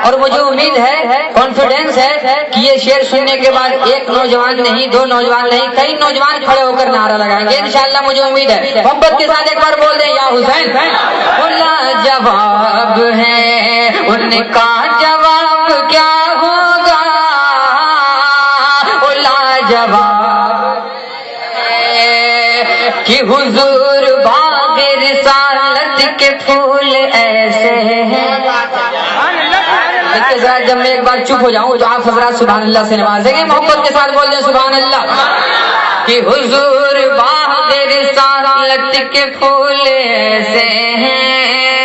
اور مجھے امید ہے، کانفیڈینس ہے کہ یہ شعر سننے کے بعد ایک نوجوان نہیں، دو نوجوان نہیں، کئی نوجوان کھڑے ہو کر نعرہ لگائیں گے انشاءاللہ، مجھے امید ہے۔ محبت کے ساتھ ایک بار بول دیں یا حسین۔ لاجواب ہے ان کا جواب کیا ہوگا، لاجواب ہے کہ حضور باغ رسالت کے پھول ایسے ہیں۔ جب میں ایک بار چپ ہو جاؤں تو آپ حضرات سبحان اللہ سے نوازیں گے، محبت کے ساتھ بول دیں سبحان اللہ۔ کہ حضور باغ رسالت کے پھول ایسے ہیں،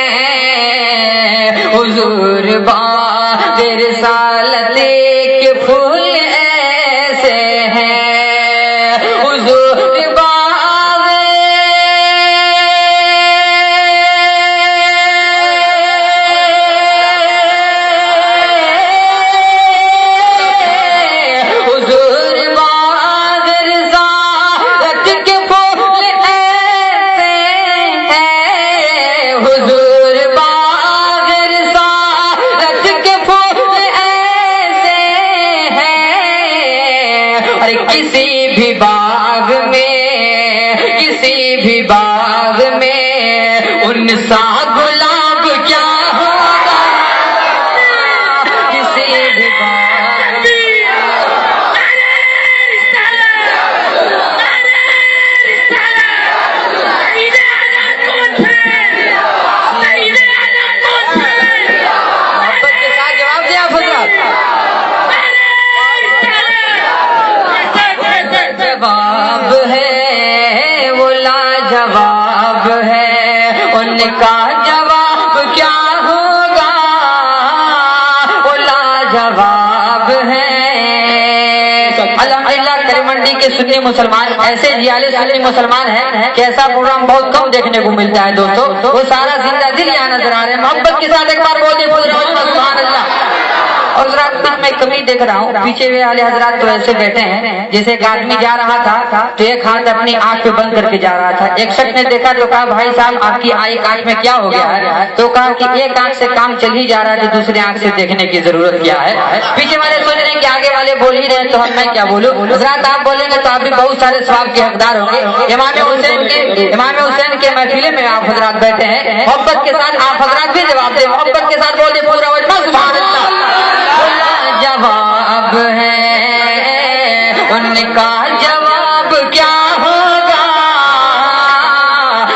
حضور باغ رسالت کے پھول ایسے ہیں، حضور باغ سا گلاب کیا ہوگا، کسی بھی باغ محبت کے ساتھ جواب دیا حضرات۔ جواب ہے وہ لاجواب ہے، ان کا جواب کیا ہوگا، وہ لاجواب ہے۔ الحمدللہ کریمنڈی کے سنی مسلمان ایسے جیالے سنی مسلمان ہیں کہ ایسا پروگرام بہت کم دیکھنے کو ملتا ہے دوستو، وہ سارا زندہ دل یہاں نظر آ رہے ہیں۔ محبت کے ساتھ ایک بار بولتے سبحان اللہ۔ اور حضرات میں کمی دیکھ رہا ہوں، پیچھے والے حضرات تو ایسے بیٹھے ہیں جیسے ایک آدمی جا رہا تھا تو ایک ہاتھ اپنی آنکھ پہ بند کر کے جا رہا تھا، ایک شخص نے دیکھا تو کہا بھائی صاحب آپ کی ایک آنکھ میں کیا ہو گیا ہے، تو کہا کہ ایک آنکھ سے کام چل ہی جا رہا ہے تو دوسری آنکھ سے دیکھنے کی ضرورت کیا ہے۔ پیچھے والے سوچ رہے ہیں کہ آگے والے بول ہی رہے تو ہم میں کیا بولوں، حضرات آپ بولیں گے تو آپ بھی بہت سارے ثواب کے حقدار ہوں گے۔ امام حسین کے محفلے میں آپ حضرات بیٹھے ہیں، محبت کے ساتھ آپ حضرات بھی جواب دیں، محبت کے ساتھ بول دیں پورا وجہ سبحان اللہ۔ جواب ہے ان کا جواب کیا ہوگا،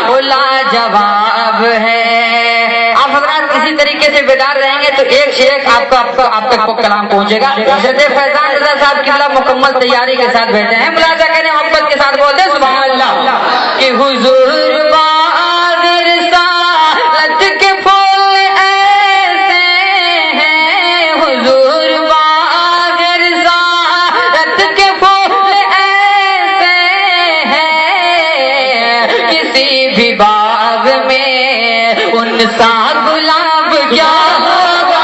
وہ لاجواب ہے۔ آپ حضرات اسی طریقے سے بیدار رہیں گے تو ایک آپ تک کلام پہنچے گا۔ حضرت فیضان رضا صاحب قبلہ مکمل تیاری کے ساتھ بیٹھے ہیں، ملاحظہ کریں محبت کے ساتھ بولتے سبحان اللہ۔ کہ حضور باغ رسالت کے پھول ایسے ہیں، حضور باغ رسالت کے پھول ایسے ہیں، کسی بھی باغ میں ان سا گلاب کیا ہوگا،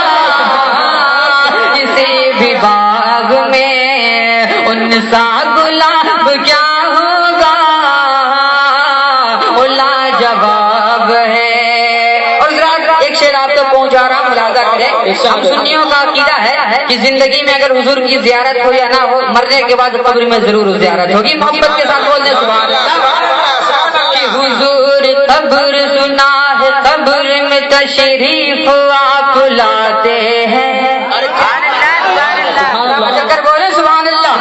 کسی بھی باغ میں ان سا گلاب کیا ہوگا، وہ لاجواب ہے۔ اور ایک شعر آپ تک پہنچا رہا ہوں، ملاحظہ کریں۔ ہم سنیوں کا عقیدہ ہے کہ زندگی میں اگر حضور کی زیارت ہو یا نہ ہو، مرنے کے بعد قبر میں ضرور زیارت ہوگی۔ محبت کے ساتھ بولتے سبحان اللہ۔ کہ حضور قبر سنا ہے، قبر میں تشریف آپ لاتے ہیں، اگر بولے سبحان اللہ۔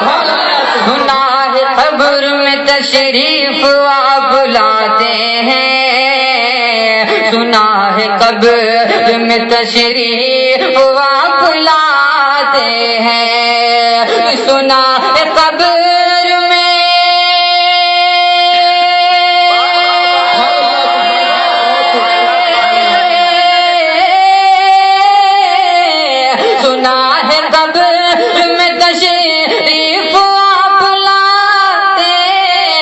سنا ہے قبر میں تشریف آپ لاتے ہیں، سنا ہے قبر میں تشریف آپ لاتے ہیں، سنا ہے قبر میں تشریف آپ لاتے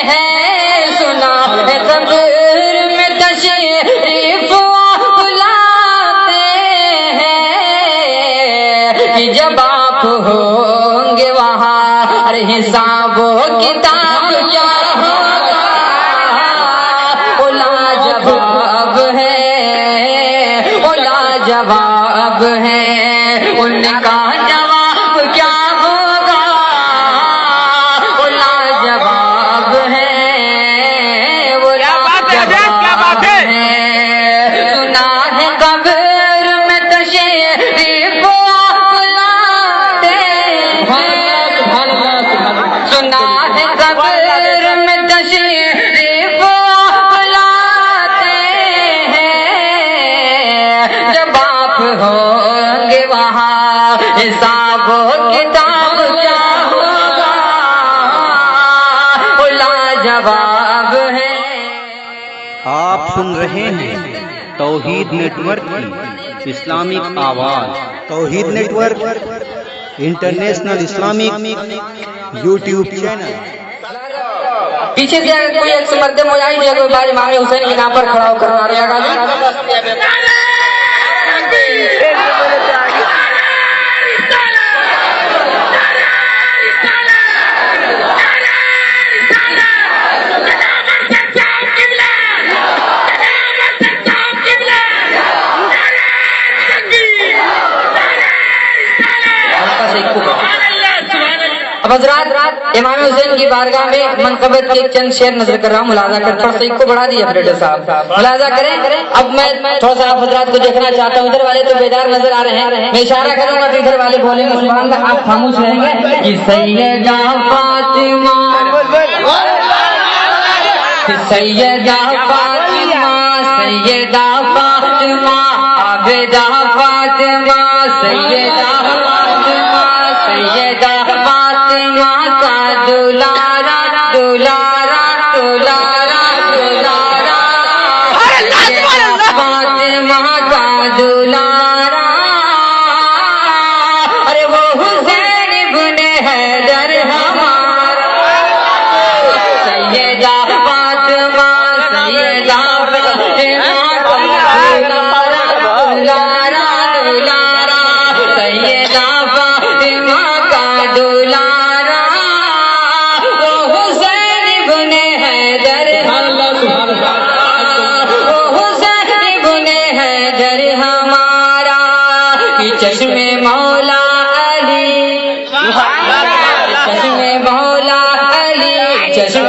ہیں، سنا ہے قبر میں تشریف آپ لاتے ہیں، کہ جب آپ ہوں گے وہاں ہر حساب و کتاب کیا ہوگا، وہ لاجواب ہے، وہ لاجواب ہے۔ ان کا جواب کیا ہوگا، وہ لاجواب ہے، وہ لاجواب ہے۔ سنا ہے قبر میں تشریف آپ لاتے ہیں، سنا ہے قبر میں تشریف آپ لاتے ہیں، جب آپ ہوں گے وہاں حساب و کتاب کیا ہوگا، وہ لاجواب ہے۔ آپ سن رہے ہیں توحید نیٹ ورک کی اسلامک آواز۔ Tawheed network international Islamic YouTube channel. پیچھے سے اگر کوئی ایک مرد مجاہد جو کوئی بار امام حسین کے نام پر کھڑا ہو کر نعرہ لگا اب حضرات امام حسین کی بارگاہ میں منقبت کے چند شعر نظر کر رہا ہوں، ملاحظہ کر پر سیک کو بڑھا دیا اپریٹر صاحب، ملاحظہ کریں۔ اب میں تھوڑا سا آپ حضرات کو دیکھنا چاہتا ہوں، ادھر والے تو بیدار نظر آ رہے ہیں، میں اشارہ کروں گا تو ادھر والے بولیں گے سبحان اللہ، آپ خاموش رہیں گے کہ سیدہ فاطمہ، سیدہ فاطمہ، سیدہ فاطمہ، عابدہ فاطمہ، سیدہ فاطمہ، سیدہ فاطمہ کا دلارا دلارا دلارا دلارا، فاطمہ کا دلارا، ارے وہ حسین ابن حیدر ہمارا، سیدہ فاطمہ، سیدہ فاطمہ کا دلارا دلارا دلارا، سیدہ فاطمہ کا دلارا، وہ حسین ابن حیدر ہمارا، وہ حسین ابن حیدر ہمارا، کہ چشم مولا علی، چشم مولا علی، چشم